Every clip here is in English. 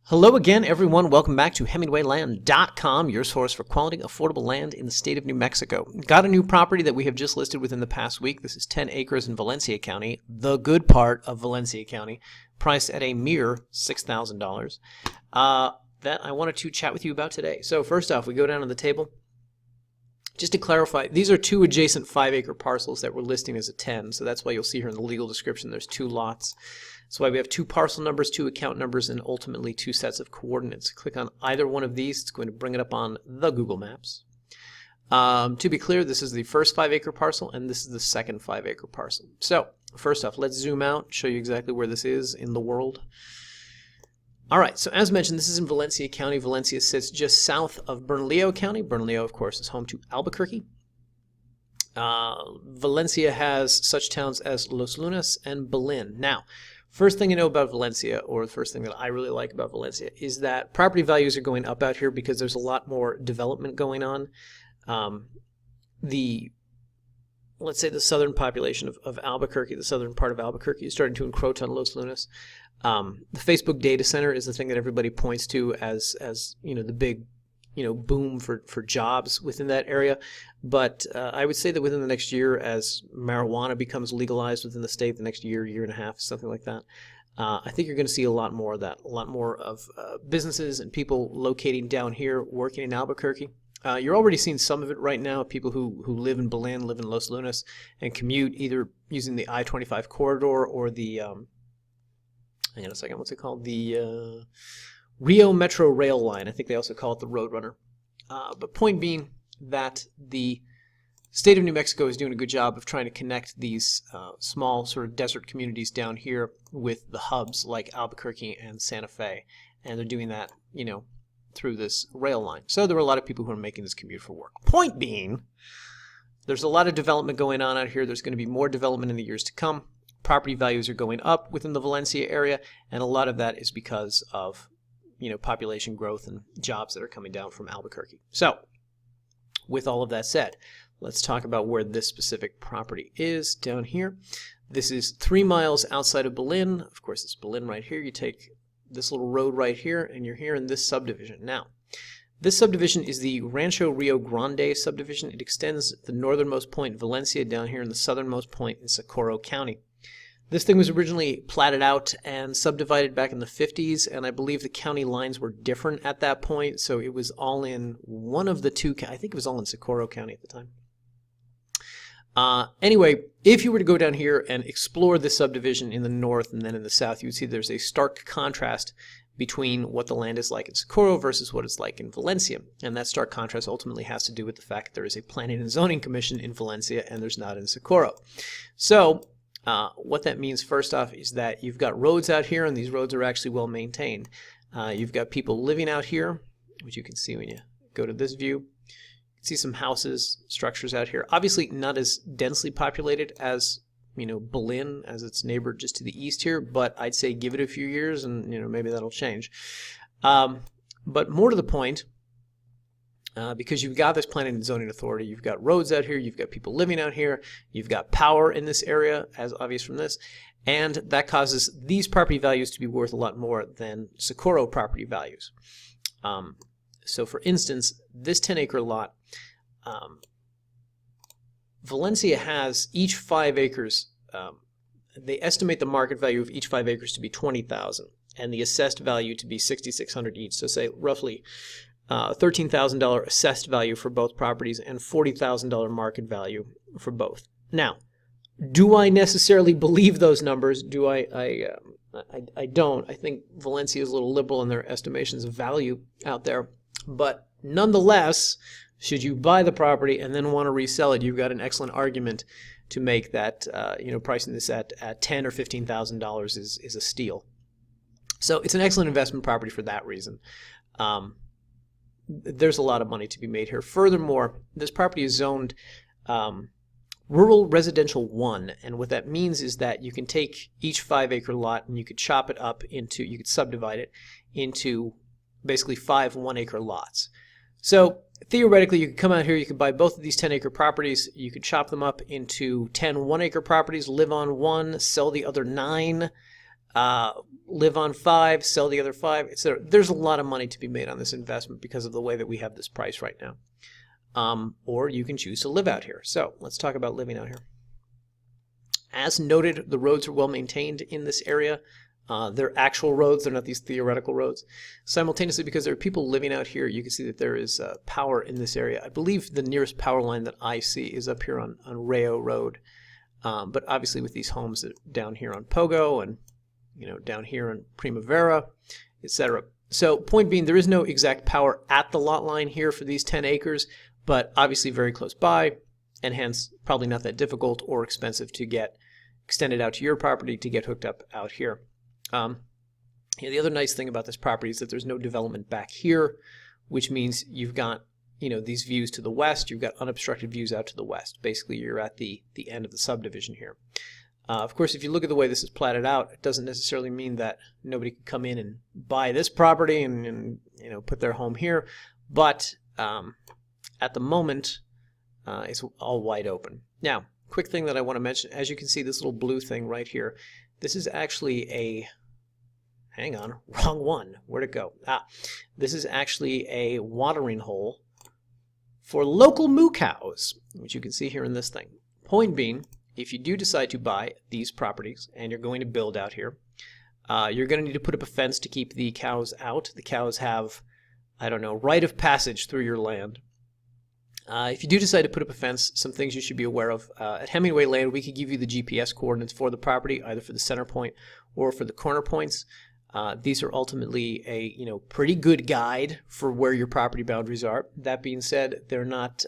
Hello again, everyone. Welcome back to HemingwayLand.com, your source for quality, affordable land in the state of New Mexico. Got a new property that we have just listed within the past week. This is 10 acres in Valencia County, the good part of Valencia County, priced at a mere $6,000. That I wanted to chat with you about today. So first off, we go down to the table. Just to clarify, these are two adjacent 5-acre parcels that we're listing as a 10, so that's why you'll see here in the legal description there's two lots. That's why we have two parcel numbers, two account numbers, and ultimately two sets of coordinates. Click on either one of these. It's going to bring it up on the Google Maps. To be clear, this is the first 5-acre parcel, and this is the second 5-acre parcel. So, first off, let's zoom out, show you exactly where this is in the world. All right, so as mentioned, this is in Valencia County. Valencia sits just south of Bernalillo County. Bernalillo, of course, is home to Albuquerque. Valencia has such towns as Los Lunas and Belen. Now, first thing you know about Valencia, or the first thing that I really like about Valencia, is that property values are going up out here because there's a lot more development going on. Let's say the southern population of Albuquerque, the southern part of Albuquerque, is starting to encroach on Los Lunas. The Facebook data center is the thing that everybody points to as the big boom for jobs within that area. But I would say that within the next year, as marijuana becomes legalized within the state, the next year and a half, something like that, I think you're going to see a lot more of that, a lot more of businesses and people locating down here, working in Albuquerque. You're already seeing some of it right now. People who live in Belen, live in Los Lunas, and commute either using the I-25 corridor or the hang on a second, what's it called? The Rio Metro Rail Line. I think they also call it the Roadrunner. But point being that the state of New Mexico is doing a good job of trying to connect these small sort of desert communities down here with the hubs like Albuquerque and Santa Fe. And they're doing that, through this rail line. So there were a lot of people who are making this commute for work. Point being, there's a lot of development going on out here. There's going to be more development in the years to come. Property values are going up within the Valencia area, and a lot of that is because of population growth and jobs that are coming down from Albuquerque. So, with all of that said, let's talk about where this specific property is down here. This is 3 miles outside of Belen. Of course, it's Belen right here. You take this little road right here, and you're here in this subdivision. Now, this subdivision is the Rancho Rio Grande subdivision. It extends the northernmost point in Valencia down here in the southernmost point in Socorro County. This thing was originally platted out and subdivided back in the 50s, and I believe the county lines were different at that point, so it was all in one of the two, I think it was all in Socorro County at the time. Anyway, if you were to go down here and explore this subdivision in the north and then in the south, you would see there's a stark contrast between what the land is like in Socorro versus what it's like in Valencia. And that stark contrast ultimately has to do with the fact that there is a Planning and Zoning Commission in Valencia and there's not in Socorro. So, what that means first off is that you've got roads out here, and these roads are actually well maintained. You've got people living out here, which you can see when you go to this view. You can see some houses, structures out here. Obviously not as densely populated as Belen, as its neighbor just to the east here, but I'd say give it a few years and maybe that'll change. But more to the point, because you've got this Planning and Zoning Authority, you've got roads out here, you've got people living out here, you've got power in this area, as obvious from this, and that causes these property values to be worth a lot more than Socorro property values. So for instance, this 10-acre lot, Valencia has each 5 acres, they estimate the market value of each 5 acres to be $20,000 and the assessed value to be $6,600 each, so say roughly $13,000 assessed value for both properties and $40,000 market value for both. Now, do I necessarily believe those numbers? Do I don't. I think Valencia is a little liberal in their estimations of value out there. But nonetheless, should you buy the property and then want to resell it, you've got an excellent argument to make that pricing this at $10,000 or $15,000 is a steal. So it's an excellent investment property for that reason. There's a lot of money to be made here. Furthermore, this property is zoned Rural Residential 1, and what that means is that you can take each 5-acre lot and you could chop it up into, you could subdivide it into basically 5 1-acre lots. So theoretically, you could come out here, you could buy both of these 10-acre properties, you could chop them up into 10 1-acre properties, live on one, sell the other 9, live on 5, sell the other 5, etc. There's a lot of money to be made on this investment because of the way that we have this price right now. Or you can choose to live out here. So let's talk about living out here. As noted, the roads are well maintained in this area. They're actual roads, they're not these theoretical roads. Simultaneously, because there are people living out here, you can see that there is power in this area. I believe the nearest power line that I see is up here on Rayo Road. But obviously with these homes down here on Pogo and down here in Primavera, etc. So point being, there is no exact power at the lot line here for these 10 acres, but obviously very close by, and hence probably not that difficult or expensive to get extended out to your property to get hooked up out here. The other nice thing about this property is that there's no development back here, which means you've got these views to the west. You've got unobstructed views out to the west. Basically, you're at the end of the subdivision here. Of course, if you look at the way this is platted out, it doesn't necessarily mean that nobody can come in and buy this property and put their home here. But at the moment, it's all wide open. Now, quick thing that I want to mention, as you can see, this little blue thing right here, this is actually a, hang on, wrong one. Where'd it go? This is actually a watering hole for local moo cows, which you can see here in this thing. Point being, if you do decide to buy these properties and you're going to build out here, you're going to need to put up a fence to keep the cows out. The cows have, I don't know, right of passage through your land. If you do decide to put up a fence, some things you should be aware of. At Hemingway Land, we could give you the GPS coordinates for the property, either for the center point or for the corner points. These are ultimately a pretty good guide for where your property boundaries are. That being said, they're not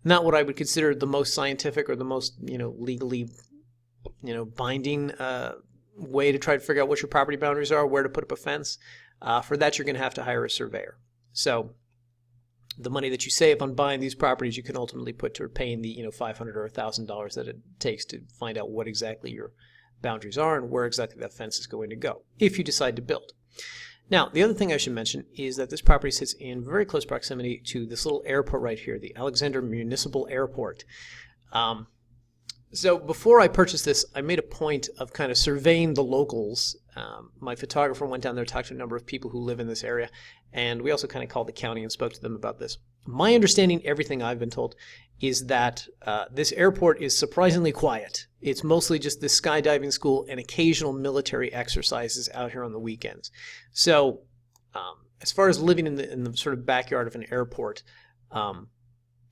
what I would consider the most scientific or the most legally binding way to try to figure out what your property boundaries are, where to put up a fence. For that, you're going to have to hire a surveyor. So the money that you save on buying these properties, you can ultimately put to paying the $500 or $1,000 that it takes to find out what exactly your boundaries are and where exactly that fence is going to go, if you decide to build. Now, the other thing I should mention is that this property sits in very close proximity to this little airport right here, the Alexander Municipal Airport. So before I purchased this, I made a point of kind of surveying the locals. My photographer went down there, talked to a number of people who live in this area, and we also kind of called the county and spoke to them about this. My understanding, everything I've been told, is that this airport is surprisingly quiet. It's mostly just this skydiving school and occasional military exercises out here on the weekends. So as far as living in the sort of backyard of an airport,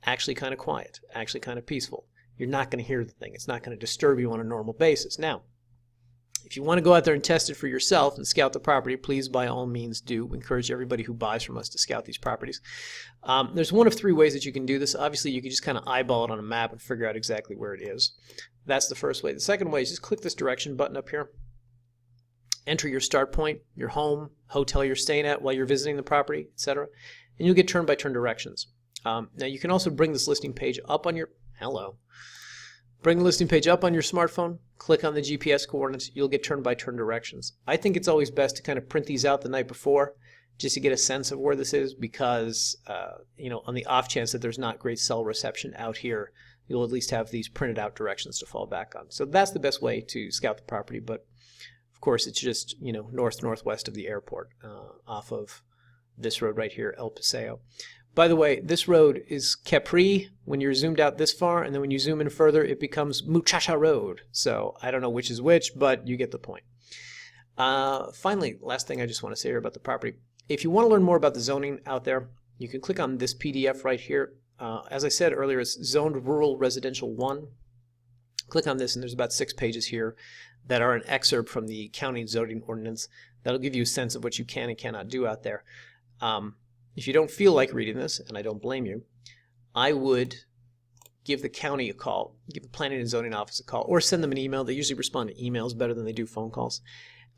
actually kind of quiet, actually kind of peaceful. You're not going to hear the thing. It's not going to disturb you on a normal basis. Now, if you want to go out there and test it for yourself and scout the property, please by all means do. We encourage everybody who buys from us to scout these properties. There's one of 3 ways that you can do this. Obviously, you can just kind of eyeball it on a map and figure out exactly where it is. That's the first way. The second way is just click this direction button up here. Enter your start point, your home, hotel you're staying at while you're visiting the property, etc. And you'll get turn-by-turn directions. Now, you can also bring this listing page up on your... Bring the listing page up on your smartphone, click on the GPS coordinates, you'll get turn-by-turn directions. I think it's always best to kind of print these out the night before just to get a sense of where this is because, on the off chance that there's not great cell reception out here, you'll at least have these printed out directions to fall back on. So that's the best way to scout the property, but of course it's just, northwest of the airport off of this road right here, El Paseo. By the way, this road is Capri when you're zoomed out this far, and then when you zoom in further, it becomes Muchacha Road. So I don't know which is which, but you get the point. Finally, last thing I just want to say here about the property. If you want to learn more about the zoning out there, you can click on this PDF right here. As I said earlier, it's Zoned Rural Residential 1. Click on this, and there's about 6 pages here that are an excerpt from the county zoning ordinance. That'll give you a sense of what you can and cannot do out there. If you don't feel like reading this, and I don't blame you, I would give the county a call, give the Planning and Zoning Office a call, or send them an email. They usually respond to emails better than they do phone calls.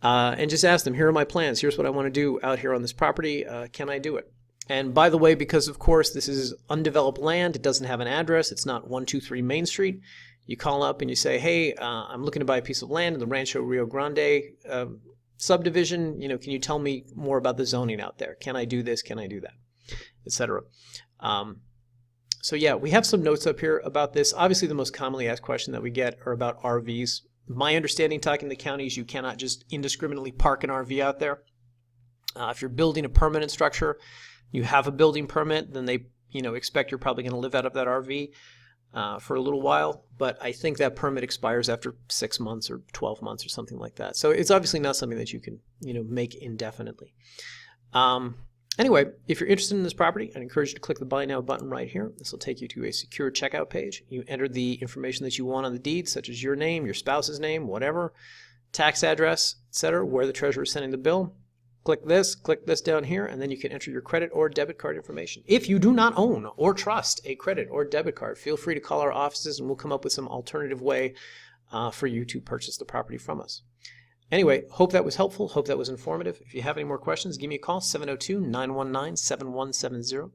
And just ask them, here are my plans. Here's what I want to do out here on this property. Can I do it? And by the way, because of course this is undeveloped land, it doesn't have an address, it's not 123 Main Street, you call up and you say, hey, I'm looking to buy a piece of land in the Rancho Rio Grande subdivision, can you tell me more about the zoning out there? Can I do this? Can I do that? Etc. So yeah, we have some notes up here about this. Obviously, the most commonly asked question that we get are about RVs. My understanding talking to the county is you cannot just indiscriminately park an RV out there. If you're building a permanent structure, you have a building permit, then they expect you're probably going to live out of that RV for a little while. But I think that permit expires after 6 months or 12 months or something like that. So it's obviously not something that you can make indefinitely. Anyway, if you're interested in this property, I'd encourage you to click the Buy Now button right here. This will take you to a secure checkout page. You enter the information that you want on the deed, such as your name, your spouse's name, whatever, tax address, etc., where the treasurer is sending the bill. Click this down here, and then you can enter your credit or debit card information. If you do not own or trust a credit or debit card, feel free to call our offices, and we'll come up with some alternative way for you to purchase the property from us. Anyway, hope that was helpful. Hope that was informative. If you have any more questions, give me a call, 702-919-7170.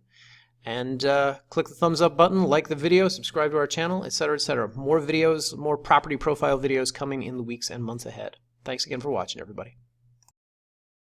And click the thumbs up button, like the video, subscribe to our channel, etc., etc. More videos, more property profile videos coming in the weeks and months ahead. Thanks again for watching, everybody.